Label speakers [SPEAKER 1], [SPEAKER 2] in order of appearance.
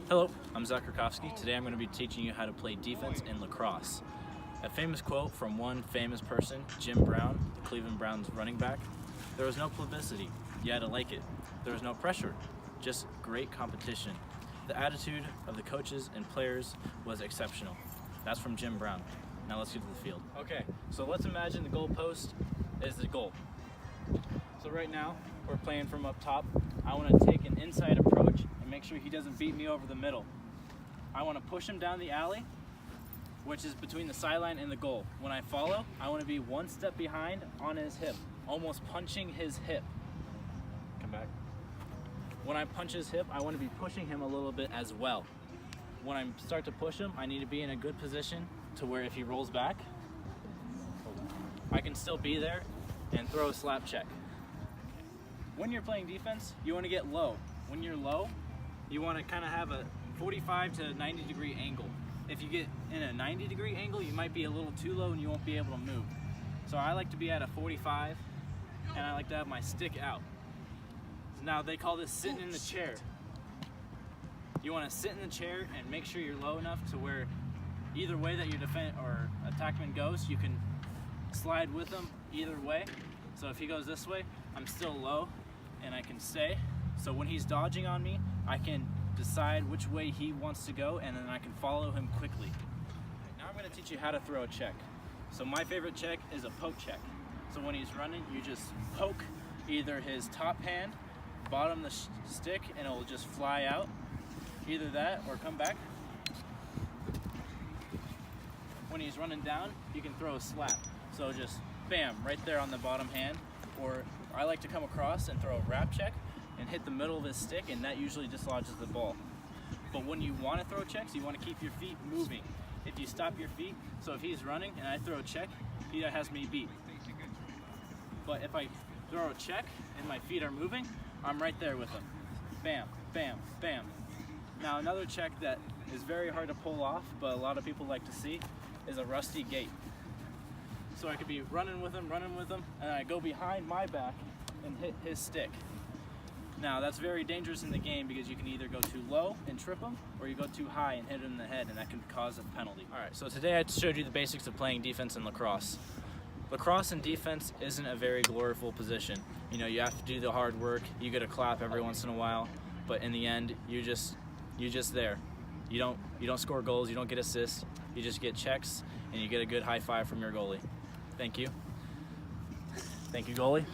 [SPEAKER 1] Hello, I'm Zach Rakowski. Today I'm going to be teaching you how to play defense in lacrosse. A famous quote from one famous person, Jim Brown, the Cleveland Browns running back: "There was no publicity, you had to like it. There was no pressure, just great competition. The attitude of the coaches and players was exceptional." That's from Jim Brown. Now let's get to the field. Okay, so let's imagine the goal post is the goal. So right now, we're playing from up top. I want to take an inside approach and make sure he doesn't beat me over the middle. I want to push him down the alley, which is between the sideline and the goal. When I follow, I want to be one step behind on his hip, almost punching his hip. Come back. When I punch his hip, I want to be pushing him a little bit as well. When I start to push him, I need to be in a good position to where if he rolls back, I can still be there and throw a slap check. When you're playing defense, you want to get low. When you're low, you want to kind of have a 45 to 90 degree angle. If you get in a 90 degree angle, you might be a little too low and you won't be able to move. So I like to be at a 45 and I like to have my stick out. Now they call this sitting in the chair. You want to sit in the chair and make sure you're low enough to where either way that your defense or attackman goes, you can slide with them either way. So if he goes this way, I'm still low and I can stay. So when he's dodging on me, I can decide which way he wants to go and then I can follow him quickly. Now I'm going to teach you how to throw a check. So my favorite check is a poke check. So when he's running, you just poke either his top hand, bottom the stick, and it'll just fly out. Either that or come back. When he's running down, you can throw a slap. So just bam, right there on the bottom hand. Or I like to come across and throw a wrap check and hit the middle of his stick, and that usually dislodges the ball. But when you want to throw checks, you want to keep your feet moving. If you stop your feet, so if he's running and I throw a check, he has me beat. But if I throw a check and my feet are moving, I'm right there with him. Bam, bam, bam. Now another check that is very hard to pull off, but a lot of people like to see, is a rusty gate. So I could be running with him, and I go behind my back and hit his stick. Now that's very dangerous in the game because you can either go too low and trip him, or you go too high and hit him in the head, and that can cause a penalty. All right, so today I showed you the basics of playing defense in lacrosse. Lacrosse and defense isn't a very glorious position. You know, you have to do the hard work, you get a clap every once in a while, but in the end, you're just there. You don't score goals, you don't get assists, you just get checks, and you get a good high five from your goalie. Thank you. Thank you, goalie.